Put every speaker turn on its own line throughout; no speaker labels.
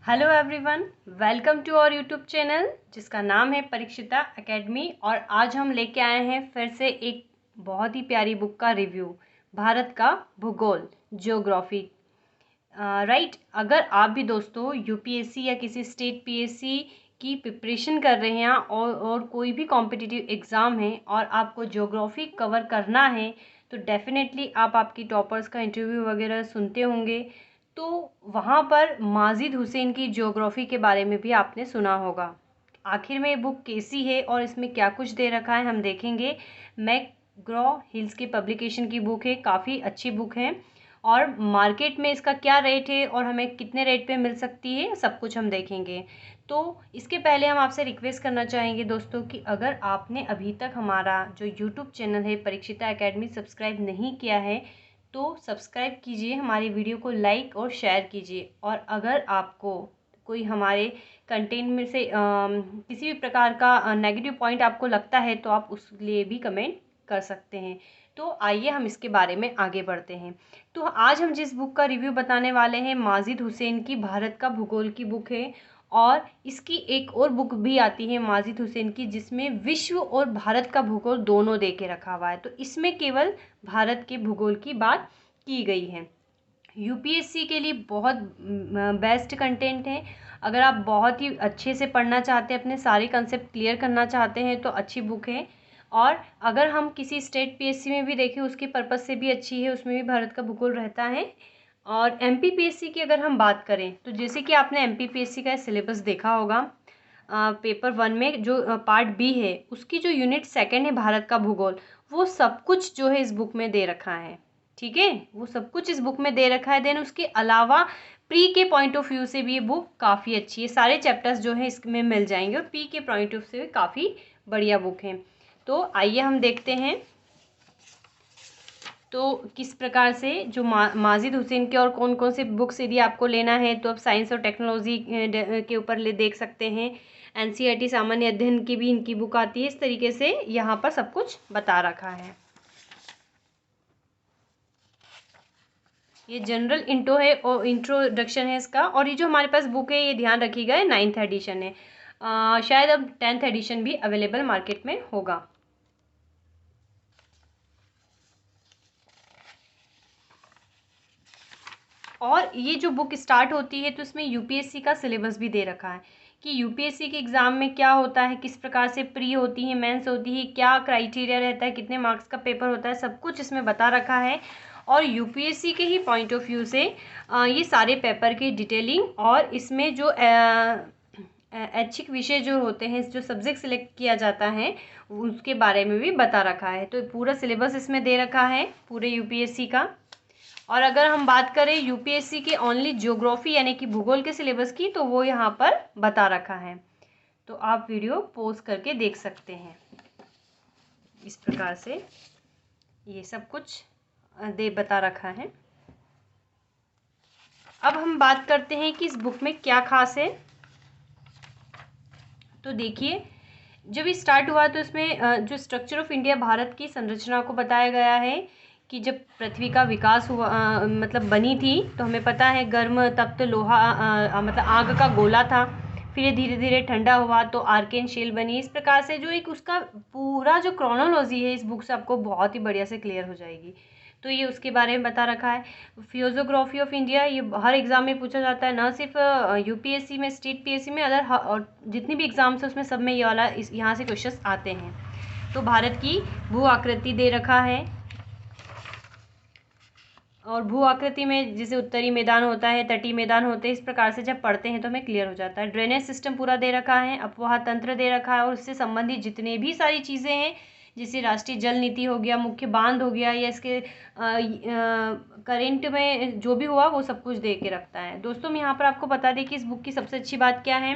Hello everyone, welcome to our YouTube channel जिसका नाम है परीक्षिता एकेडमी। और आज हम लेके आए हैं फिर से एक बहुत ही प्यारी बुक का रिव्यू, भारत का भूगोल, ज्योग्राफी। राइट, अगर आप भी दोस्तों यूपीएससी या किसी स्टेट पीएससी की प्रिपरेशन कर रहे हैं और कोई भी कॉम्पिटिटिव एग्ज़ाम है और आपको ज्योग्राफी कवर करना है तो डेफिनेटली आप आपकी टॉपर्स का इंटरव्यू वगैरह सुनते होंगे। तो वहाँ पर माजिद हुसैन की ज्योग्राफी के बारे में भी आपने सुना होगा। आखिर में ये बुक कैसी है और इसमें क्या कुछ दे रखा है हम देखेंगे। मैकग्रॉ हिल्स की पब्लिकेशन की बुक है, काफ़ी अच्छी बुक है। और मार्केट में इसका क्या रेट है और हमें कितने रेट पे मिल सकती है, सब कुछ हम देखेंगे। तो इसके पहले हम आपसे रिक्वेस्ट करना चाहेंगे दोस्तों कि अगर आपने अभी तक हमारा जो यूट्यूब चैनल है परीक्षिता एकेडमी सब्सक्राइब नहीं किया है तो सब्सक्राइब कीजिए, हमारी वीडियो को लाइक और शेयर कीजिए। और अगर आपको कोई हमारे कंटेंट में से किसी भी प्रकार का नेगेटिव पॉइंट आपको लगता है तो आप उस लिए भी कमेंट कर सकते हैं। तो आइए हम इसके बारे में आगे बढ़ते हैं। तो आज हम जिस बुक का रिव्यू बताने वाले हैं माजिद हुसैन की भारत का भूगोल की बुक है। और इसकी एक और बुक भी आती है माजिद हुसैन की जिसमें विश्व और भारत का भूगोल दोनों दे के रखा हुआ है। तो इसमें केवल भारत के भूगोल की बात की गई है। यूपीएससी के लिए बहुत बेस्ट कंटेंट है। अगर आप बहुत ही अच्छे से पढ़ना चाहते हैं, अपने सारे कंसेप्ट क्लियर करना चाहते हैं तो अच्छी बुक है। और अगर हम किसी स्टेट पीएससी में भी देखें उसके पर्पज़ से भी अच्छी है, उसमें भी भारत का भूगोल रहता है। और एमपीपीएससी की अगर हम बात करें तो जैसे कि आपने एमपीपीएससी का सिलेबस देखा होगा, पेपर 1 में जो पार्ट बी है उसकी जो यूनिट 2 है भारत का भूगोल, वो सब कुछ जो है इस बुक में दे रखा है। ठीक है, वो सब कुछ इस बुक में दे रखा है। देन उसके अलावा प्री के पॉइंट ऑफ व्यू से भी ये बुक काफ़ी अच्छी है। सारे चैप्टर्स जो है इसमें मिल जाएंगे और प्री के पॉइंट ऑफ से भी काफ़ी बढ़िया बुक है। तो आइए हम देखते हैं तो किस प्रकार से जो माजिद हुसैन के और कौन कौन से बुक्स यदि आपको लेना है तो आप साइंस और टेक्नोलॉजी के ऊपर ले देख सकते हैं। एनसीईआरटी सामान्य अध्ययन की भी इनकी बुक आती है। इस तरीके से यहाँ पर सब कुछ बता रखा है। ये जनरल इंट्रो है और इंट्रोडक्शन है इसका। और ये जो हमारे पास बुक है ये ध्यान रखिएगा 9th एडिशन है। शायद अब 10th एडिशन भी अवेलेबल मार्केट में होगा। और ये जो बुक स्टार्ट होती है तो इसमें यूपीएससी का सिलेबस भी दे रखा है कि यूपीएससी के एग्ज़ाम में क्या होता है, किस प्रकार से प्री होती है, मेंस होती है, क्या क्राइटेरिया रहता है, कितने मार्क्स का पेपर होता है, सब कुछ इसमें बता रखा है। और यूपीएससी के ही पॉइंट ऑफ व्यू से ये सारे पेपर की डिटेलिंग और इसमें जो ऐच्छिक विषय जो होते हैं, जो सब्जेक्ट सिलेक्ट किया जाता है उसके बारे में भी बता रखा है। तो पूरा सिलेबस इसमें दे रखा है पूरे यूपीएससी का। और अगर हम बात करें यूपीएससी के ओनली ज्योग्राफी यानी कि भूगोल के सिलेबस की तो वो यहाँ पर बता रखा है। तो आप वीडियो पॉज करके देख सकते हैं। इस प्रकार से ये सब कुछ बता रखा है। अब हम बात करते हैं कि इस बुक में क्या खास है। तो देखिए, जब ये स्टार्ट हुआ तो इसमें जो स्ट्रक्चर ऑफ इंडिया, भारत की संरचना को बताया गया है कि जब पृथ्वी का विकास हुआ मतलब बनी थी तो हमें पता है गर्म तप्त लोहा मतलब आग का गोला था। फिर ये धीरे धीरे ठंडा हुआ तो आर्केन शेल बनी। इस प्रकार से जो एक उसका पूरा जो क्रोनोलॉजी है इस बुक से आपको बहुत ही बढ़िया से क्लियर हो जाएगी। तो ये उसके बारे में बता रखा है। फियोजोग्राफी ऑफ इंडिया, ये हर एग्ज़ाम में पूछा जाता है, ना सिर्फ यूपीएससी में, स्टेट पीएससी में, अदर और जितनी भी एग्ज़ाम्स है उसमें सब में ये वाला यहाँ से क्वेश्चंस आते हैं। तो भारत की भू आकृति दे रखा है। और भू आकृति में जैसे उत्तरी मैदान होता है, तटीय मैदान होते हैं, इस प्रकार से जब पढ़ते हैं तो हमें क्लियर हो जाता है। ड्रेनेज सिस्टम पूरा दे रखा है, अपवाह तंत्र दे रखा है और उससे संबंधित जितने भी सारी चीज़ें हैं जैसे राष्ट्रीय जल नीति हो गया, मुख्य बांध हो गया, या इसके करेंट में जो भी हुआ वो सब कुछ दे के रखता है। दोस्तों मैं यहाँ पर आपको बता दें कि इस बुक की सबसे अच्छी बात क्या है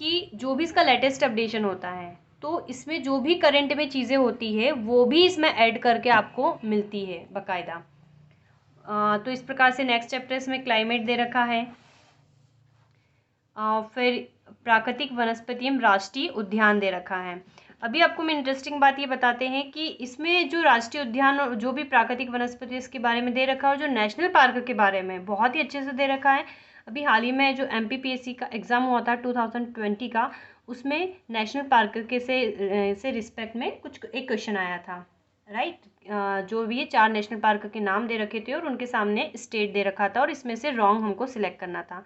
कि जो भी इसका लेटेस्ट अपडेशन होता है तो इसमें जो भी करंट में चीज़ें होती है वो भी इसमें ऐड करके आपको मिलती है बाकायदा। तो इस प्रकार से नेक्स्ट चैप्टर इसमें क्लाइमेट दे रखा है। फिर प्राकृतिक वनस्पति एवं राष्ट्रीय उद्यान दे रखा है। अभी आपको मैं इंटरेस्टिंग बात ये बताते हैं कि इसमें जो राष्ट्रीय उद्यान और जो भी प्राकृतिक वनस्पति इसके बारे में दे रखा है और जो नेशनल पार्क के बारे में बहुत ही अच्छे से दे रखा है। अभी हाल ही में जो MPPSC का एग्ज़ाम हुआ था 2020 का, उसमें नेशनल पार्क के से रिस्पेक्ट में कुछ एक क्वेश्चन आया था, राइट। जो भी ये 4 नेशनल पार्क के नाम दे रखे थे और उनके सामने स्टेट दे रखा था और इसमें से रॉन्ग हमको सिलेक्ट करना था।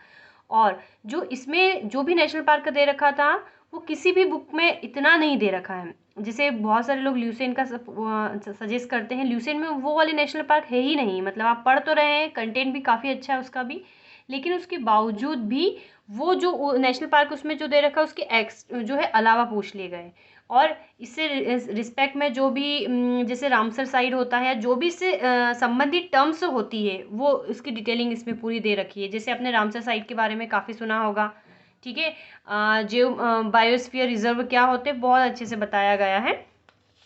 और जो इसमें जो भी नेशनल पार्क दे रखा था वो किसी भी बुक में इतना नहीं दे रखा है। जैसे बहुत सारे लोग ल्यूसेंट का सजेस्ट करते हैं, ल्यूसेंट में वो वाले नेशनल पार्क है ही नहीं। मतलब आप पढ़ तो रहे हैं, कंटेंट भी काफ़ी अच्छा है उसका भी, लेकिन उसके बावजूद भी वो जो नेशनल पार्क उसमें जो दे रखा है उसके एक्स जो है अलावा पूछ लिए गए। और इससे रिस्पेक्ट में जो भी जैसे रामसर साइड होता है, जो भी इससे संबंधित टर्म्स होती है वो उसकी डिटेलिंग इसमें पूरी दे रखी है। जैसे आपने रामसर साइड के बारे में काफ़ी सुना होगा, ठीक है। जो बायोस्फीयर रिजर्व क्या होते हैं बहुत अच्छे से बताया गया है,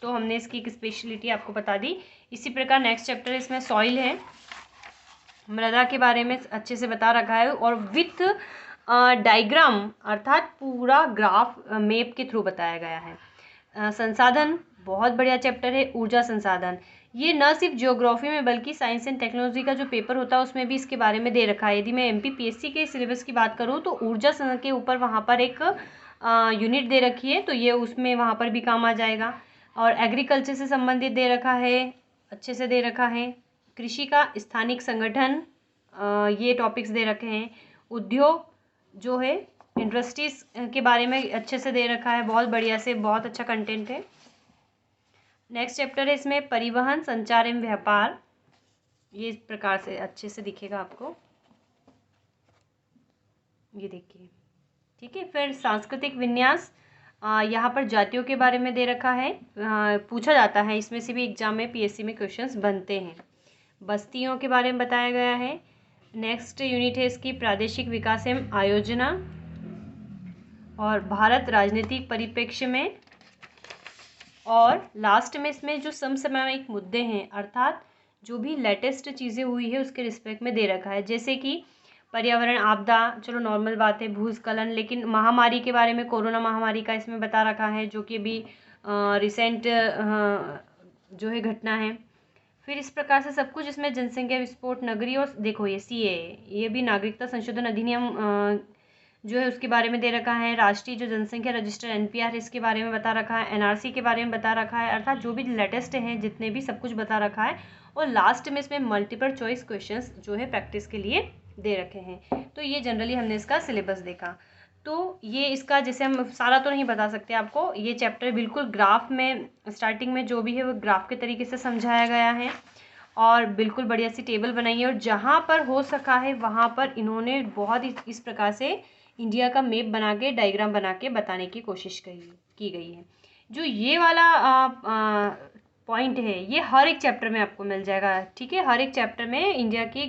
तो हमने इसकी एक स्पेशलिटी आपको बता दी। इसी प्रकार नेक्स्ट चैप्टर इसमें सॉइल है, मृदा के बारे में अच्छे से बता रखा है और विथ डायग्राम अर्थात पूरा ग्राफ मैप के थ्रू बताया गया है। संसाधन बहुत बढ़िया चैप्टर है, ऊर्जा संसाधन। ये न सिर्फ ज्योग्राफी में बल्कि साइंस एंड टेक्नोलॉजी का जो पेपर होता है उसमें भी इसके बारे में दे रखा है। यदि मैं MPPSC के सिलेबस की बात करूँ तो ऊर्जा के ऊपर वहाँ पर एक यूनिट दे रखी है, तो ये उसमें वहाँ पर भी काम आ जाएगा। और एग्रीकल्चर से संबंधित दे रखा है, अच्छे से दे रखा है। कृषि का स्थानिक संगठन, ये टॉपिक्स दे रखे हैं। उद्योग जो है, इंडस्ट्रीज के बारे में अच्छे से दे रखा है, बहुत बढ़िया से, बहुत अच्छा कंटेंट है। नेक्स्ट चैप्टर है इसमें परिवहन, संचार एवं व्यापार। ये इस प्रकार से अच्छे से दिखेगा आपको, ये देखिए, ठीक है। फिर सांस्कृतिक विन्यास, यहाँ पर जातियों के बारे में दे रखा है, पूछा जाता है इसमें से भी एग्जाम में, PSC में क्वेश्चंस बनते हैं। बस्तियों के बारे में बताया गया है। नेक्स्ट यूनिट है इसकी प्रादेशिक विकास एवं आयोजना और भारत राजनीतिक परिप्रेक्ष्य में। और लास्ट में इसमें जो समसामयिक मुद्दे हैं अर्थात जो भी लेटेस्ट चीज़ें हुई है उसके रिस्पेक्ट में दे रखा है। जैसे कि पर्यावरण आपदा, चलो नॉर्मल बात है, भूस्खलन, लेकिन महामारी के बारे में, कोरोना महामारी का इसमें बता रखा है जो कि अभी रिसेंट जो है घटना है। फिर इस प्रकार से सब कुछ इसमें जनसंख्या विस्फोट, नगरीय, और देखो ये CAA, ये भी नागरिकता संशोधन अधिनियम जो है उसके बारे में दे रखा है। राष्ट्रीय जो जनसंख्या रजिस्टर NPR इसके बारे में बता रखा है। NRC के बारे में बता रखा है, अर्थात जो भी लेटेस्ट हैं जितने भी सब कुछ बता रखा है। और लास्ट में इसमें मल्टीपल चॉइस क्वेश्चंस जो है प्रैक्टिस के लिए दे रखे हैं। तो ये जनरली हमने इसका सिलेबस देखा। तो ये इसका, जैसे हम सारा तो नहीं बता सकते आपको, ये चैप्टर बिल्कुल ग्राफ में स्टार्टिंग में जो भी है वो ग्राफ के तरीके से समझाया गया है और बिल्कुल बढ़िया सी टेबल बनाई है। और जहाँ पर हो सका है वहाँ पर इन्होंने बहुत इस प्रकार से इंडिया का मैप बना के, डायग्राम बना के बताने की कोशिश की गई है। जो ये वाला पॉइंट है ये हर एक चैप्टर में आपको मिल जाएगा, ठीक है। हर एक चैप्टर में इंडिया की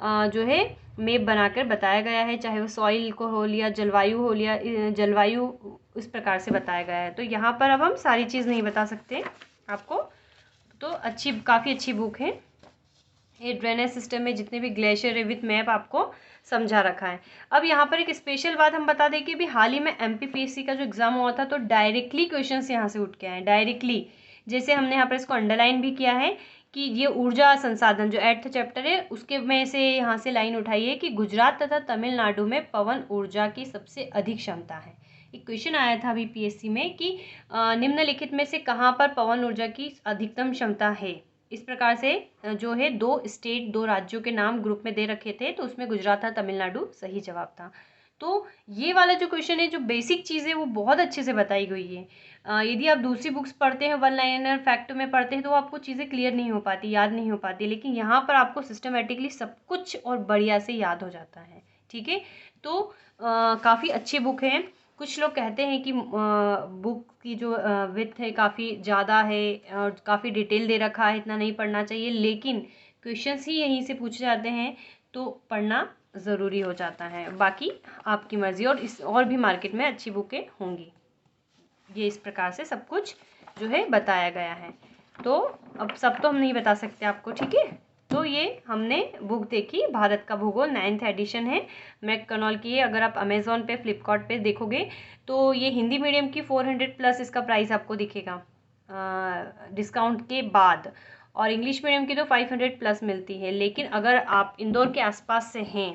जो है मैप बनाकर बताया गया है, चाहे वो सॉइल को हो लिया, जलवायु हो लिया, जलवायु इस प्रकार से बताया गया है। तो यहाँ पर अब हम सारी चीज़ नहीं बता सकते आपको, तो काफ़ी अच्छी बुक है ये। ड्रेनेज सिस्टम में जितने भी ग्लेशियर है विथ मैप आपको समझा रखा है। अब यहाँ पर एक स्पेशल बात हम बता दें कि अभी हाल ही में MPPSC का जो एग्ज़ाम हुआ था तो डायरेक्टली क्वेश्चंस यहाँ से उठ के आए, डायरेक्टली। जैसे हमने यहाँ पर इसको अंडरलाइन भी किया है कि ये ऊर्जा संसाधन जो 8th चैप्टर है उसके में से यहाँ से लाइन उठाई है कि गुजरात तथा तमिलनाडु में पवन ऊर्जा की सबसे अधिक क्षमता है। एक क्वेश्चन आया था अभी PSC में कि निम्नलिखित में से कहाँ पर पवन ऊर्जा की अधिकतम क्षमता है। इस प्रकार से जो है 2 राज्यों के नाम ग्रुप में दे रखे थे, तो उसमें गुजरात था, तमिलनाडु सही जवाब था। तो ये वाला जो क्वेश्चन है, जो बेसिक चीज़ है वो बहुत अच्छे से बताई गई है। यदि आप दूसरी बुक्स पढ़ते हैं, वन लाइनर फैक्ट में पढ़ते हैं, तो आपको चीज़ें क्लियर नहीं हो पाती, याद नहीं हो पाती, लेकिन यहाँ पर आपको सिस्टमेटिकली सब कुछ और बढ़िया से याद हो जाता है, ठीक है। तो काफ़ी अच्छी बुक है। कुछ लोग कहते हैं कि बुक की जो विड्थ है काफ़ी ज़्यादा है और काफ़ी डिटेल दे रखा है, इतना नहीं पढ़ना चाहिए, लेकिन क्वेश्चंस ही यहीं से पूछे जाते हैं तो पढ़ना ज़रूरी हो जाता है। बाकी आपकी मर्ज़ी, और भी मार्केट में अच्छी बुकें होंगी। ये इस प्रकार से सब कुछ जो है बताया गया है। तो अब सब तो हम नहीं बता सकते आपको, ठीक है। तो ये हमने बुक देखी, भारत का भूगोल 9th एडिशन है, मैकडॉनल्ड की है। अगर आप अमेज़ॉन पे, फ्लिपकार्ट पे देखोगे तो ये हिंदी मीडियम की 400 प्लस इसका प्राइस आपको दिखेगा डिस्काउंट के बाद, और इंग्लिश मीडियम की तो 500 प्लस मिलती है। लेकिन अगर आप इंदौर के आसपास से हैं,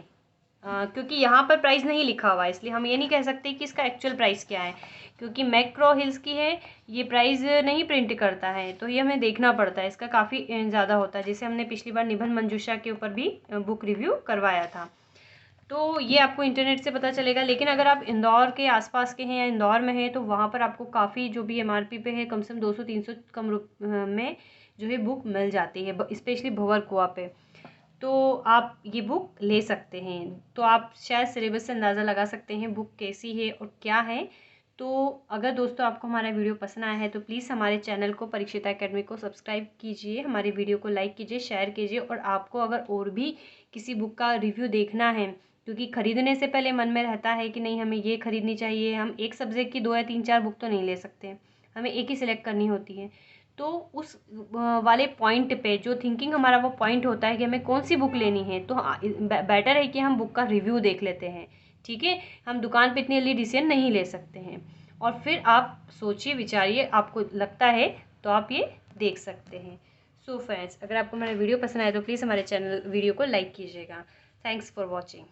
क्योंकि यहाँ पर प्राइस नहीं लिखा हुआ है, इसलिए हम ये नहीं कह सकते कि इसका एक्चुअल प्राइस क्या है, क्योंकि मैक्रो हिल्स की है, ये प्राइस नहीं प्रिंट करता है, तो ये हमें देखना पड़ता है, इसका काफ़ी ज़्यादा होता है। जैसे हमने पिछली बार निबंध मंजूषा के ऊपर भी बुक रिव्यू करवाया था, तो ये आपको इंटरनेट से पता चलेगा। लेकिन अगर आप इंदौर के आसपास के हैं या इंदौर में हैं, तो वहाँ पर आपको काफ़ी जो भी MRP पे है, कम से कम 200-300 कम में जो है बुक मिल जाती है, स्पेशली भंवर कुआं पे। तो आप ये बुक ले सकते हैं। तो आप शायद सिलेबस से अंदाज़ा लगा सकते हैं बुक कैसी है और क्या है। तो अगर दोस्तों आपको हमारा वीडियो पसंद आया है तो प्लीज़ हमारे चैनल को परीक्षिता एकेडमी को सब्सक्राइब कीजिए, हमारी वीडियो को लाइक कीजिए, शेयर कीजिए। और आपको अगर और भी किसी बुक का रिव्यू देखना है, क्योंकि ख़रीदने से पहले मन में रहता है कि नहीं हमें ये ख़रीदनी चाहिए, हम एक सब्जेक्ट की 2 या 3-4 बुक तो नहीं ले सकते, हमें एक ही सिलेक्ट करनी होती है। तो उस वाले पॉइंट पे जो थिंकिंग हमारा वो पॉइंट होता है कि हमें कौन सी बुक लेनी है, तो बेटर है कि हम बुक का रिव्यू देख लेते हैं। ठीक है, हम दुकान पे इतनी जल्दी डिसीजन नहीं ले सकते हैं। और फिर आप सोचिए विचारिए, आपको लगता है तो आप ये देख सकते हैं। सो फ्रेंड्स, अगर आपको हमारा वीडियो पसंद आए तो प्लीज़ हमारे चैनल वीडियो को लाइक कीजिएगा। Thanks for watching.